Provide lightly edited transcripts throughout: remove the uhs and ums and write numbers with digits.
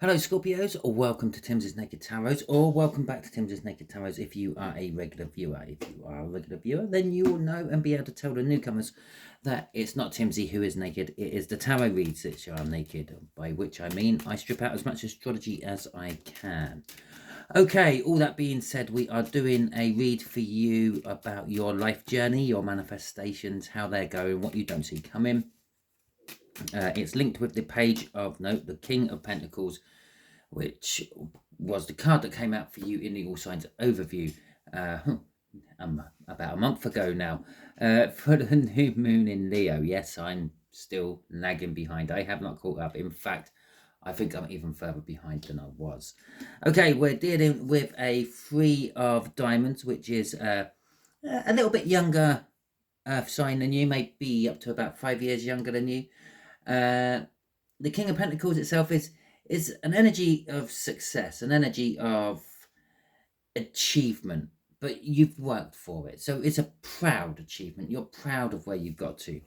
Hello Scorpios, or welcome to Timsy Naked Tarot, or welcome back to Timsy Naked Tarot if you are a regular viewer. If you are a regular viewer, then you will know and be able to tell the newcomers that it's not Timsy who is naked, it is the tarot reads that are naked, by which I mean I strip out as much astrology as I can. Okay, all that being said, we are doing a read for you about your life journey, your manifestations, how they're going, what you don't see coming. It's linked with the page of the King of Pentacles, which was the card that came out for you in the All Signs overview about a month ago now, for the new moon in Leo. Yes, I'm still lagging behind. I have not caught up. In fact, I think I'm even further behind than I was. Okay, we're dealing with a Three of Diamonds, which is a little bit younger Earth sign than you, maybe up to about 5 years younger than you. The King of Pentacles itself is an energy of success, an energy of achievement, but you've worked for it. So it's a proud achievement. You're proud of where you've got to.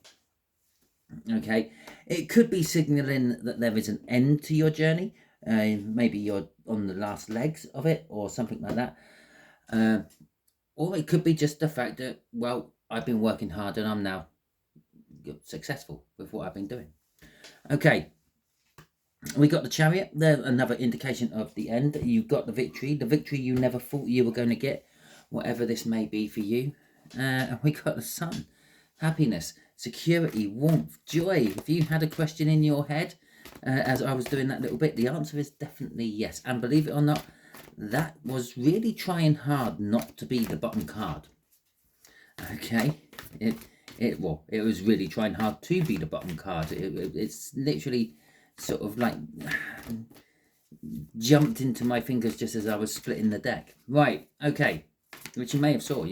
Okay, it could be signaling that there is an end to your journey. Maybe you're on the last legs of it or something like that. Or it could be just the fact that, well, I've been working hard and I'm now successful with what I've been doing. Okay, we got the Chariot there, another indication of the end. You've got the victory you never thought you were going to get, whatever this may be for you. And we got the Sun, happiness, security, warmth, joy. If you had a question in your head as I was doing that little bit, the answer is definitely yes. And believe it or not, that was really trying hard not to be the bottom card. Okay, it was really trying hard to be the bottom card. It's literally sort of like jumped into my fingers just as I was splitting the deck. Right, okay, which you may have saw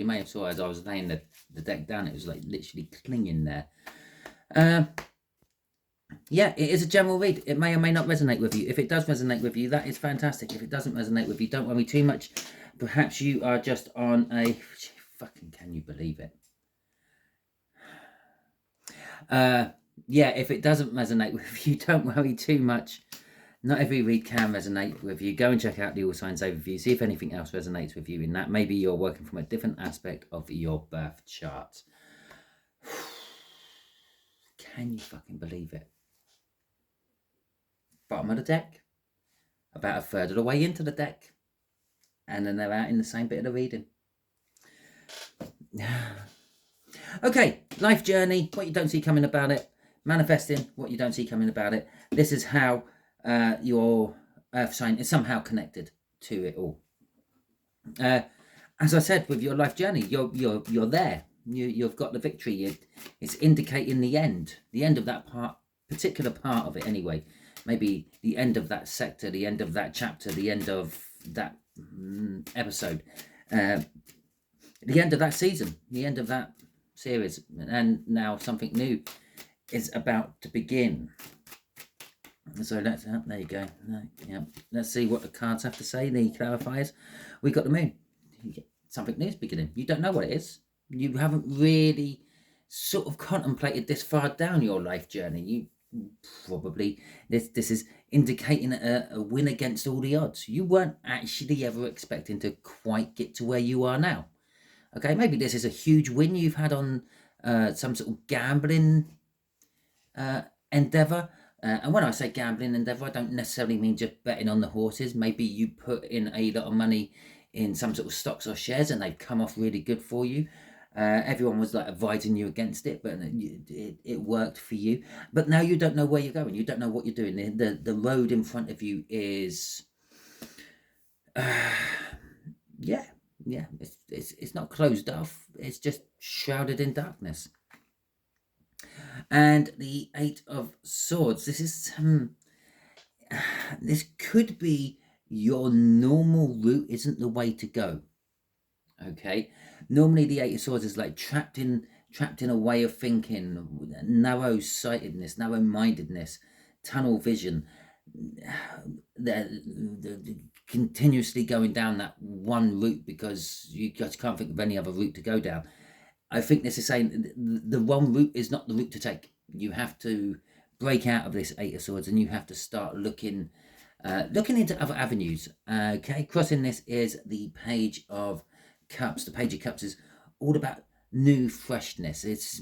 as I was laying the deck down. It was like literally clinging there. Yeah, it is a general read. It may or may not resonate with you. If it does resonate with you, that is fantastic. If it doesn't resonate with you, don't worry too much. Perhaps you are just on a fucking, can you believe it? Yeah, if it doesn't resonate with you, don't worry too much. Not every read can resonate with you. Go and check out the All Signs overview. See if anything else resonates with you in that. Maybe you're working from a different aspect of your birth chart. Can you fucking believe it? Bottom of the deck. About a third of the way into the deck. And then they're out in the same bit of the reading. Okay, life journey, what you don't see coming about it. Manifesting, what you don't see coming about it. This is how your earth sign is somehow connected to it all. As I said, with your life journey, you're there. You've got the victory. It's indicating the end of that particular part of it anyway. Maybe the end of that sector, the end of that chapter, the end of that episode, the end of that season, the end of that series, and now something new is about to begin. So let's there you go. Yeah, let's see what the cards have to say. The clarifiers. We got the moon. Something new is beginning. You don't know what it is. You haven't really sort of contemplated this far down your life journey. You probably this is indicating a win against all the odds. You weren't actually ever expecting to quite get to where you are now. Okay, maybe this is a huge win you've had on some sort of gambling endeavor. And when I say gambling endeavor, I don't necessarily mean just betting on the horses. Maybe you put in a lot of money in some sort of stocks or shares and they've come off really good for you. Everyone was like advising you against it, but it worked for you. But now you don't know where you're going. You don't know what you're doing. The road in front of you is, yeah, it's not closed off. It's just shrouded in darkness. And the Eight of Swords. This is this could be your normal route isn't the way to go. Okay, normally the Eight of Swords is like trapped in a way of thinking, narrow-sightedness, narrow-mindedness, tunnel vision. The continuously going down that one route because you just can't think of any other route to go down. I think this is saying the one route is not the route to take. You have to break out of this Eight of Swords and you have to start looking Looking into other avenues. Okay, crossing this is the Page of Cups. The Page of Cups is all about new freshness. It's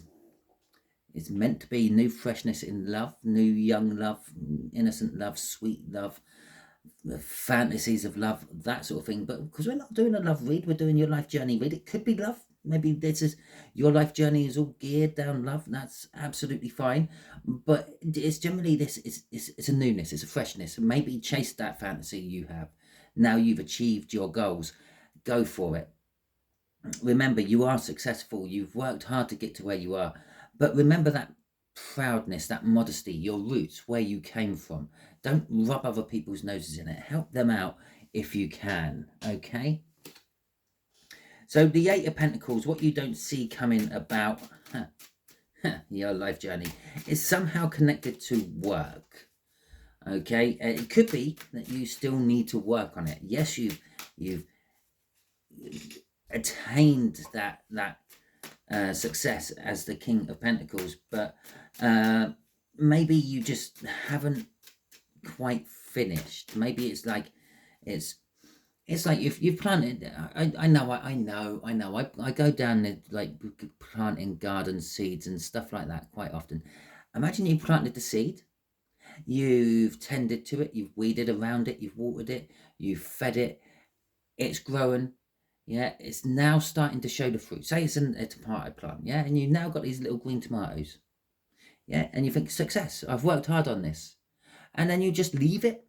meant to be new freshness in love, new young love, innocent love, sweet love, the fantasies of love, that sort of thing. But because we're not doing a love read, we're doing your life journey read. It could be love. Maybe this is your life journey is all geared down love. That's absolutely fine. But it's generally this. It's a newness. It's a freshness. Maybe chase that fantasy you have. Now you've achieved your goals. Go for it. Remember, you are successful. You've worked hard to get to where you are. But remember that proudness, that modesty, your roots, where you came from. Don't rub other people's noses in it. Help them out if you can, okay? So the Eight of Pentacles, what you don't see coming about your life journey is somehow connected to work, okay? It could be that you still need to work on it. Yes, you've attained that success as the King of Pentacles, but maybe you just haven't quite finished. Maybe it's like if you've planted. I know. I go down there like planting garden seeds and stuff like that quite often. Imagine you planted the seed, you've tended to it, you've weeded around it, you've watered it, you've fed it, it's growing. Yeah, it's now starting to show the fruit. Say it's a tomato plant, yeah, and you've now got these little green tomatoes. Yeah, and you think, success, I've worked hard on this. And then you just leave it.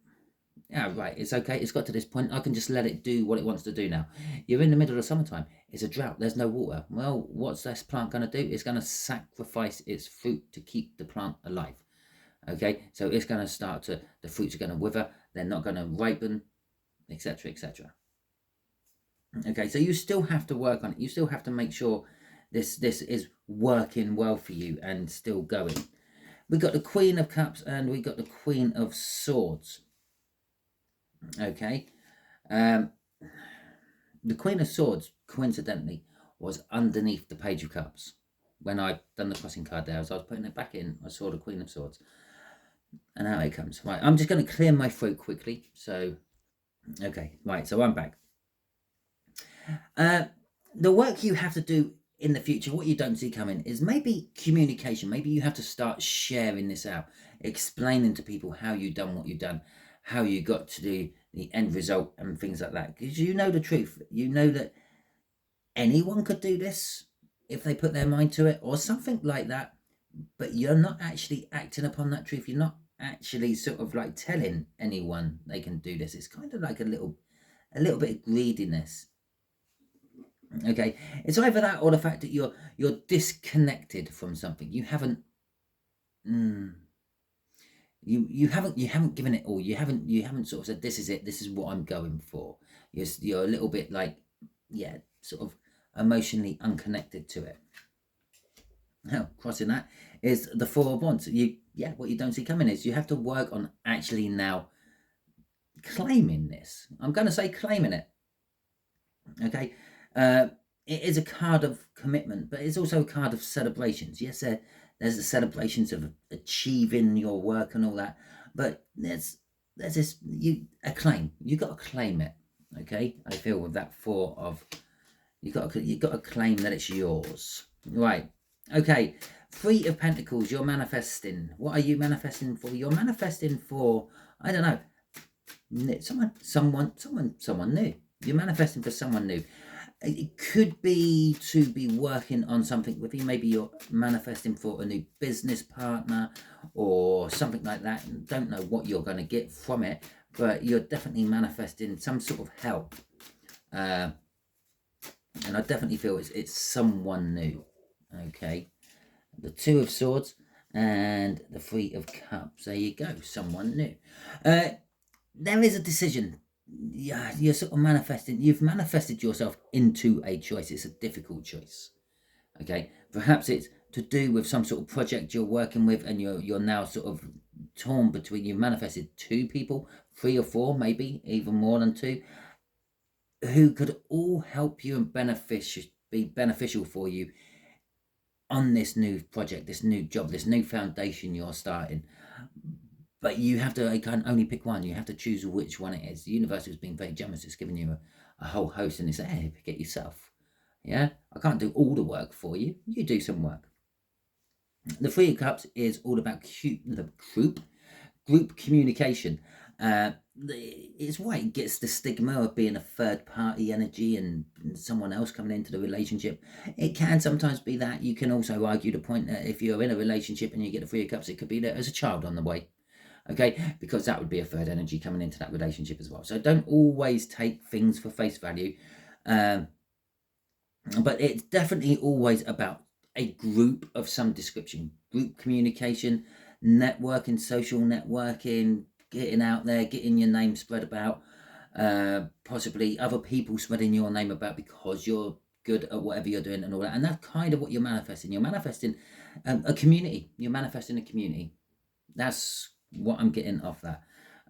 Yeah, right, it's okay, it's got to this point, I can just let it do what it wants to do now. You're in the middle of summertime, it's a drought, there's no water. Well, what's this plant going to do? It's going to sacrifice its fruit to keep the plant alive. Okay, so it's going to start to, the fruits are going to wither, they're not going to ripen, etc., etc. Okay, so you still have to work on it. You still have to make sure this is working well for you and still going. We got the Queen of Cups and we got the Queen of Swords. Okay, the Queen of Swords, coincidentally, was underneath the Page of Cups. When I done the crossing card there, as I was putting it back in, I saw the Queen of Swords. And out it comes. Right, I'm just going to clear my throat quickly. So, okay, right, so I'm back. The work you have to do in the future, what you don't see coming, is maybe communication. Maybe you have to start sharing this out, explaining to people how you've done what you've done, how you got to the end result and things like that. Because you know the truth. You know that anyone could do this if they put their mind to it or something like that. But you're not actually acting upon that truth. You're not actually sort of like telling anyone they can do this. It's kind of like a little bit of greediness. Okay, it's either that or the fact that you're disconnected from something. You haven't you haven't given it all. You haven't sort of said, this is it, this is what I'm going for. You're a little bit like, yeah, sort of emotionally unconnected to it. Now, crossing that is the Four of Wands. What you don't see coming is you have to work on actually now claiming this. I'm going to say claiming it. Okay, it is a card of commitment, but it's also a card of celebrations. Yes, there's the celebrations of achieving your work and all that, but there's this a claim. You got to claim it. Okay, I feel with that Four of, you got to claim that it's yours. Right. Okay. Three of Pentacles. You're manifesting. What are you manifesting for? You're manifesting for, I don't know, someone new. You're manifesting for someone new. It could be to be working on something with you. Maybe you're manifesting for a new business partner or something like that. And don't know what you're going to get from it, but you're definitely manifesting some sort of help. And I definitely feel it's someone new. Okay. The Two of Swords and the Three of Cups. There you go. Someone new. There is a decision. Yeah, you're sort of manifesting. You've manifested yourself into a choice. It's a difficult choice. Okay, perhaps it's to do with some sort of project you're working with, and you're now sort of torn between. You've manifested two people, 3 or 4, maybe even more than 2, who could all help you and be beneficial for you on this new project, this new job, this new foundation you're starting. but you have to, I can only pick one. You have to choose which one it is. The universe has been very generous. It's given you a whole host, and it's, hey, pick it yourself. Yeah, I can't do all the work for you. You do some work. The Three of Cups is all about the group communication. It's why it gets the stigma of being a third party energy and someone else coming into the relationship. It can sometimes be that. You can also argue the point that if you're in a relationship and you get the Three of Cups, it could be that there's a child on the way. Okay, because that would be a third energy coming into that relationship as well. So don't always take things for face value. But it's definitely always about a group of some description, group communication, networking, social networking, getting out there, getting your name spread about, possibly other people spreading your name about because you're good at whatever you're doing and all that. And that's kind of what you're manifesting. You're manifesting a community. You're manifesting a community. That's what I'm getting off that.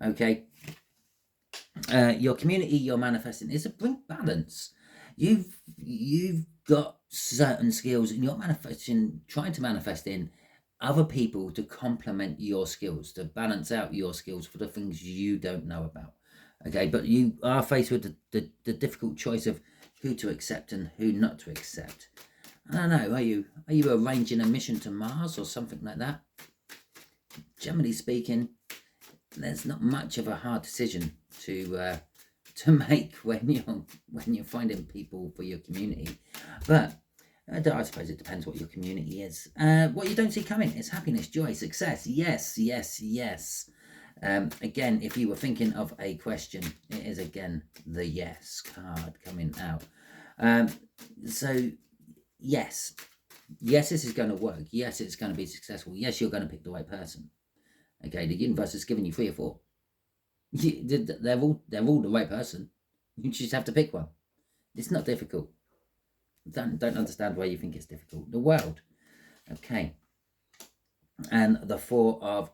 Okay. Your community you're manifesting is to bring balance. You've got certain skills and you're manifesting, trying to manifest in other people to complement your skills, to balance out your skills for the things you don't know about. Okay, but you are faced with the difficult choice of who to accept and who not to accept. I don't know, are you arranging a mission to Mars or something like that? Generally speaking, there's not much of a hard decision to make when you're finding people for your community, but I suppose it depends what your community is. What you don't see coming is happiness, joy, success. Yes, yes, yes. Again, if you were thinking of a question, it is again the yes card coming out. So yes, this is going to work. Yes, it's going to be successful. Yes, you're going to pick the right person. Okay, the universe has given you 3 or 4. They're all the right person. You just have to pick one. It's not difficult. Don't understand why you think it's difficult. The world. Okay. And the four of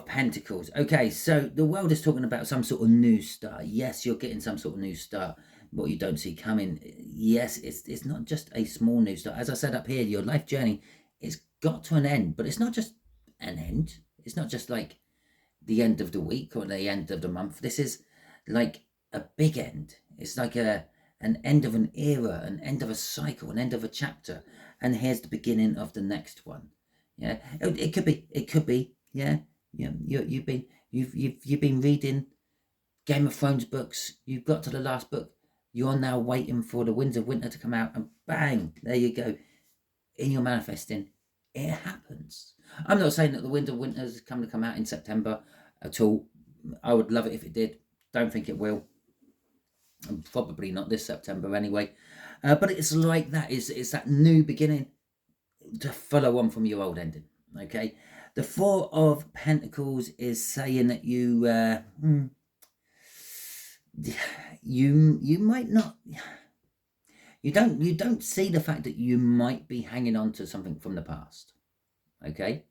Pentacles. Okay, so the world is talking about some sort of new start. Yes, you're getting some sort of new start. What you don't see coming. Yes, it's not just a small new start. As I said up here, your life journey, it's got to an end, but it's not just an end. It's not just like the end of the week or the end of the month. This is like a big end. It's like an end of an era, an end of a cycle, an end of a chapter, and here's the beginning of the next one. Yeah, it could be. Yeah, you've been reading Game of Thrones books. You've got to the last book. You're now waiting for the Winds of Winter to come out, and bang, there you go. In your manifesting, it happens. I'm not saying that the Winds of Winter is coming to come out in September at all. I would love it if it did. Don't think it will. Probably not this September anyway. But it's like that. It's that new beginning to follow on from your old ending. Okay. The Four of Pentacles is saying that you might not. You don't see the fact that you might be hanging on to something from the past. Okay.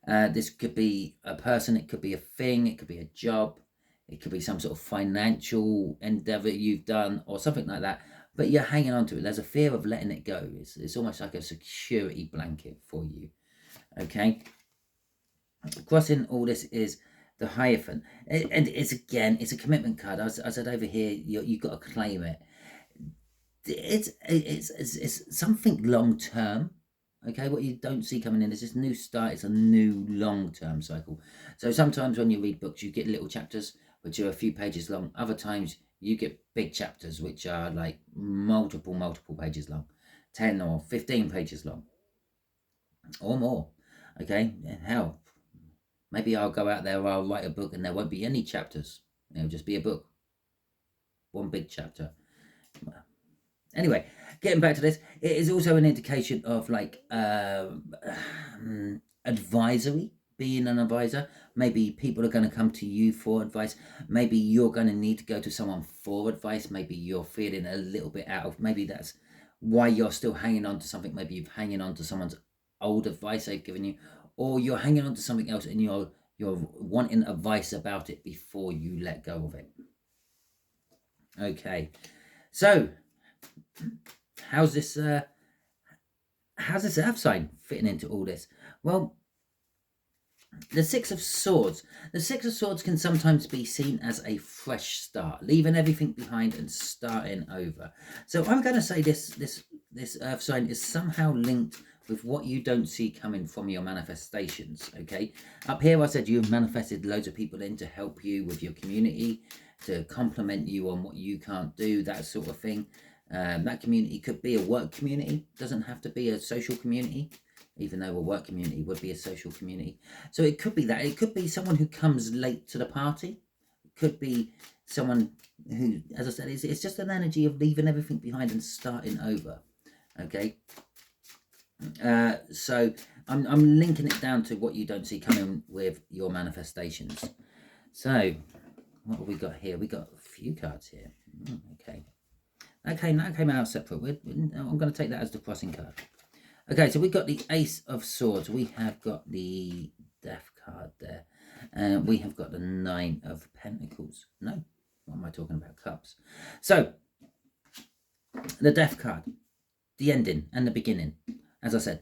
This could be a person, it could be a thing, it could be a job, it could be some sort of financial endeavor you've done or something like that, but you're hanging on to it. There's a fear of letting it go. It's almost like a security blanket for you. Okay. Crossing all this is the Hierophant. And it's a commitment card. I said over here, you've got to claim it. It's something long term. Okay, what you don't see coming in is this new start. It's a new long-term cycle. So sometimes when you read books, you get little chapters which are a few pages long. Other times you get big chapters which are like multiple pages long, 10 or 15 pages long or more. Okay, hell, maybe I'll go out there, I'll write a book and there won't be any chapters. It'll just be a book, one big chapter. Anyway, getting back to this, it is also an indication of like advisory, being an advisor. Maybe people are going to come to you for advice. Maybe you're going to need to go to someone for advice. Maybe you're feeling a little bit out of, maybe that's why you're still hanging on to something. Maybe you're hanging on to someone's old advice they've given you, or you're hanging on to something else and you're wanting advice about it before you let go of it. Okay, so how's this earth sign fitting into all this? Well, The Six of Swords. The Six of Swords can sometimes be seen as a fresh start, leaving everything behind and starting over. So I'm going to say this earth sign is somehow linked with what you don't see coming from your manifestations. Okay, up here I said you've manifested loads of people in to help you with your community, to compliment you on what you can't do, that sort of thing. That community could be a work community, doesn't have to be a social community, even though a work community would be a social community. So it could be that. It could be someone who comes late to the party. It could be someone who, as I said, it's just an energy of leaving everything behind and starting over. Okay. So I'm linking it down to what you don't see coming with your manifestations. So what have we got here? We got a few cards here. Okay. That came out separate. I'm going to take that as the crossing card. Okay, so we've got the Ace of Swords. We have got the Death card there. And we have got the Nine of Pentacles. No, what am I talking about? Cups. So, the Death card. The ending and the beginning. As I said,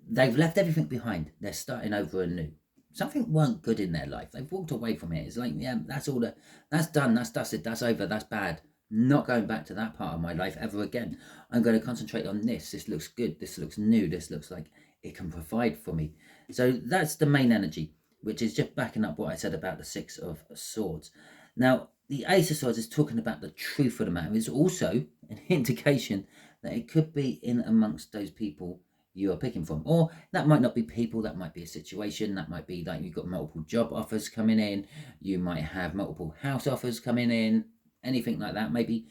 they've left everything behind. They're starting over anew. Something weren't good in their life. They've walked away from it. It's like, yeah, that's all. That's done. That's dusted. That's over. That's bad. Not going back to that part of my life ever again. I'm going to concentrate on this. This looks good. This looks new. This looks like it can provide for me. So that's the main energy, which is just backing up what I said about the Six of Swords. Now, the Ace of Swords is talking about the truth of the matter. It's also an indication that it could be in amongst those people you are picking from, or that might not be people, that might be a situation, that might be like you've got multiple job offers coming in, you might have multiple house offers coming in, anything like that. Maybe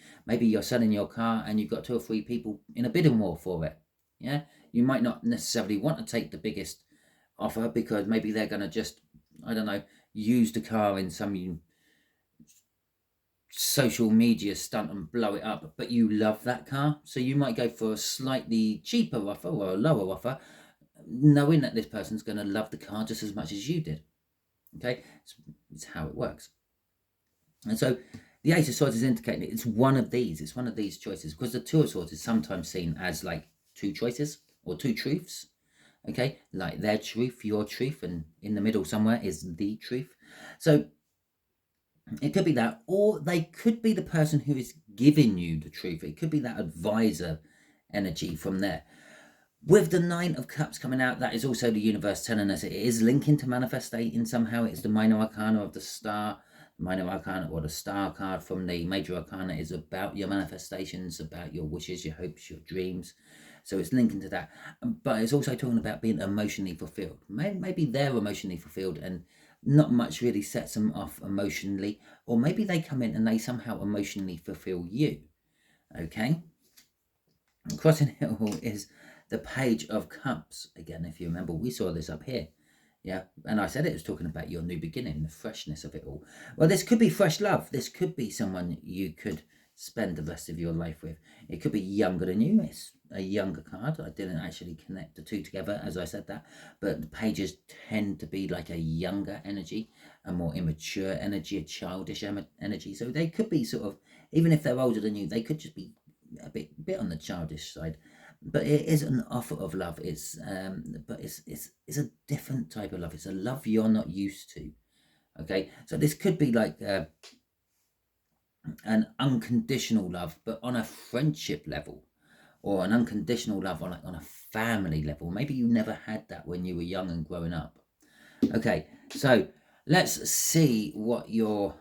you're selling your car and you've got 2 or 3 people in a bidding war for it. Yeah, you might not necessarily want to take the biggest offer because maybe they're going to just, I don't know, use the car in some social media stunt and blow it up, but you love that car, so you might go for a slightly cheaper offer or a lower offer, knowing that this person's going to love the car just as much as you did. Okay, it's how it works. And so the Ace of Swords is indicating it's one of these. It's one of these choices, because the Two of Swords is sometimes seen as like 2 choices or 2 truths. Okay, like their truth, your truth, and in the middle somewhere is the truth. So it could be that, or they could be the person who is giving you the truth. It could be that advisor energy from there. With the Nine of Cups coming out, that is also the universe telling us it is linking to manifesting somehow. It's the minor arcana of the star. Minor arcana, or the star card from the major arcana, is about your manifestations, about your wishes, your hopes, your dreams. So it's linking to that. But it's also talking about being emotionally fulfilled. Maybe they're emotionally fulfilled and not much really sets them off emotionally, or maybe they come in and they somehow emotionally fulfill you. Okay, crossing it all is the Page of Cups. Again, if you remember, we saw this up here. Yeah, and I said it was talking about your new beginning, the freshness of it all. Well, this could be fresh love. This could be someone you could spend the rest of your life with. It could be younger than you. It's a younger card. I didn't actually connect the two together as I said that, but the pages tend to be like a younger energy, a more immature energy, a childish energy. So they could be sort of, even if they're older than you, they could just be a bit on the childish side. But it is an offer of love. It's but it's a different type of love. It's a love you're not used to. Okay, so this could be like an unconditional love, but on a friendship level, or an unconditional love on a family level. Maybe you never had that when you were young and growing up. Okay, so let's see what your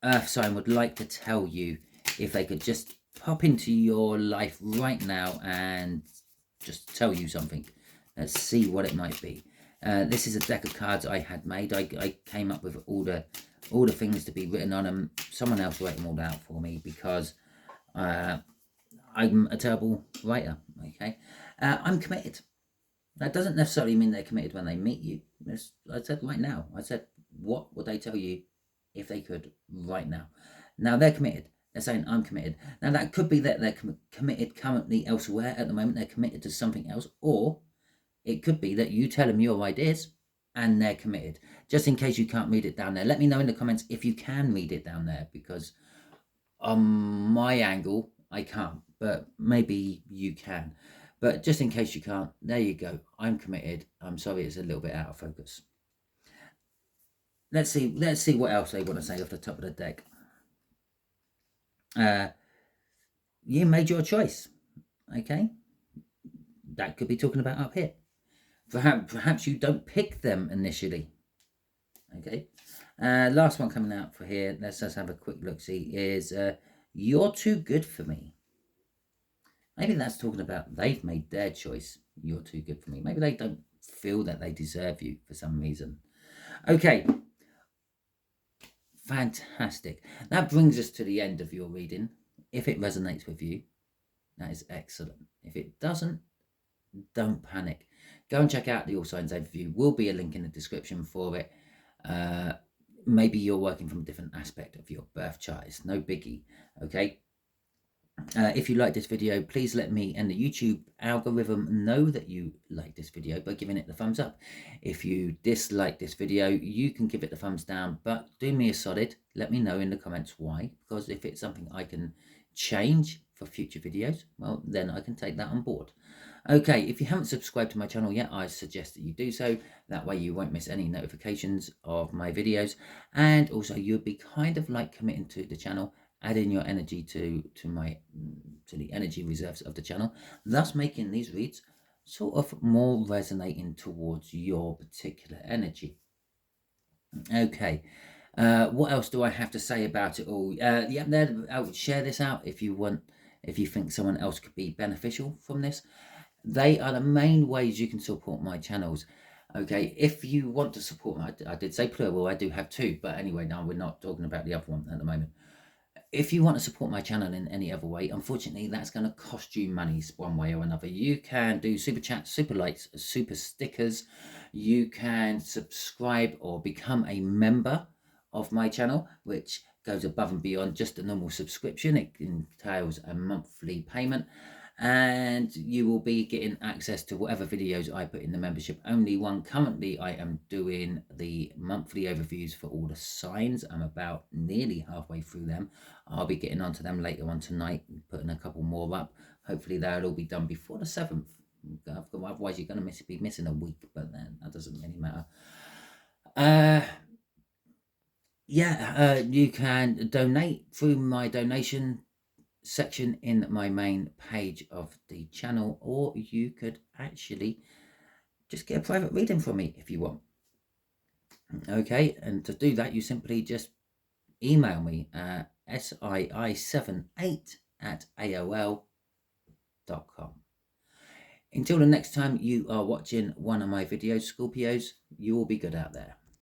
earth sign would like to tell you if they could just pop into your life right now and just tell you something. Let's see what it might be. This is a deck of cards I had made. I came up with all the things to be written on them. Someone else wrote them all out for me because I'm a terrible writer. Okay, I'm committed. That doesn't necessarily mean they're committed when they meet you. I said right now. I said, what would they tell you if they could right now? Now they're committed. They're saying, I'm committed. Now that could be that they're committed currently elsewhere at the moment. They're committed to something else. Or it could be that you tell them your ideas and they're committed. Just in case you can't read it down there, let me know in the comments if you can read it down there, because on my angle, I can't. But maybe you can. But just in case you can't, there you go. I'm committed. I'm sorry it's a little bit out of focus. let's see what else they want to say off the top of the deck. You made your choice. Okay, that could be talking about up here. Perhaps you don't pick them initially. Okay, last one coming out for here. Let's just have a quick look. See, is you're too good for me. Maybe that's talking about they've made their choice. You're too good for me. Maybe they don't feel that they deserve you for some reason. Okay, fantastic. That brings us to the end of your reading. If it resonates with you, that is excellent. If it doesn't, don't panic. Go and check out the All Signs Overview. Will be a link in the description for it. Maybe you're working from a different aspect of your birth chart. It's no biggie. Okay. If you like this video, please let me and the YouTube algorithm know that you like this video by giving it the thumbs up. If you dislike this video, you can give it the thumbs down, but do me a solid, let me know in the comments why, because if it's something I can change for future videos, well, then I can take that on board. Okay, if you haven't subscribed to my channel yet, I suggest that you do so. That way you won't miss any notifications of my videos, and also you'll be kind of like committing to the channel, adding your energy to the energy reserves of the channel, thus making these reads sort of more resonating towards your particular energy. Okay, what else do I have to say about it all? Yeah, there, I would share this out if you want, if you think someone else could be beneficial from this. They are the main ways you can support my channels. Okay, if you want to support me, I did say plural, I do have two, but anyway, now we're not talking about the other one at the moment. If you want to support my channel in any other way, unfortunately, that's going to cost you money one way or another. You can do super chats, super likes, super stickers. You can subscribe or become a member of my channel, which goes above and beyond just a normal subscription. It entails a monthly payment, and you will be getting access to whatever videos I put in the membership only one. Currently, I am doing the monthly overviews for all the signs. I'm about nearly halfway through them. I'll be getting onto them later on tonight and putting a couple more up. Hopefully that'll all be done before the 7th. Otherwise you're going to be missing a week, but then that doesn't really matter. You can donate through my donation section in my main page of the channel, or you could actually just get a private reading from me if you want. Okay, and to do that, you simply just email me at sii78@aol.com. Until the next time you are watching one of my videos, Scorpios, you will be good out there.